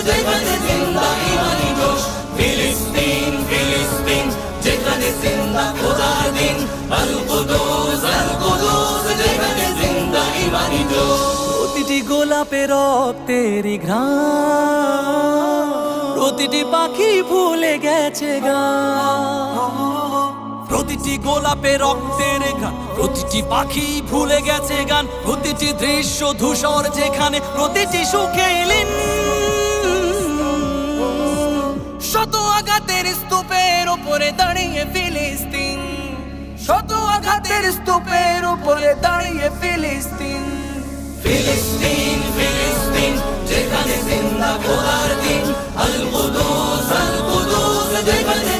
যেখানে জিন্দা ইমানি জোশ, ফিলিস্তিন ফিলিস্তিন যেখানে জিন্দা খোদার দিন, আল কুদুস যেখানে জিন্দা ইমানি জোশ। প্রতিটি গোলাপে রক্তেরই ঘ্রাণ, প্রতিটি পাখি ভুলে গেছে গান। প্রতিটি গোলাপে রক্তের গান, প্রতিটি পাখি ভুলে গেছে গান। প্রতিটি দৃশ্য ধূসর যেখানে, প্রতিটি সুখে লীন। শত আঘাতের স্তূপের উপরে দাঁড়িয়ে ফিলিস্তিন, শত আঘাতের স্তূপের উপরে দাঁড়িয়ে ফিলিস্তিন। ফিলিস্তিন ফিলিস্তিন যেখানে জিন্দা খোদার দিন, আল কুদুস যেখানে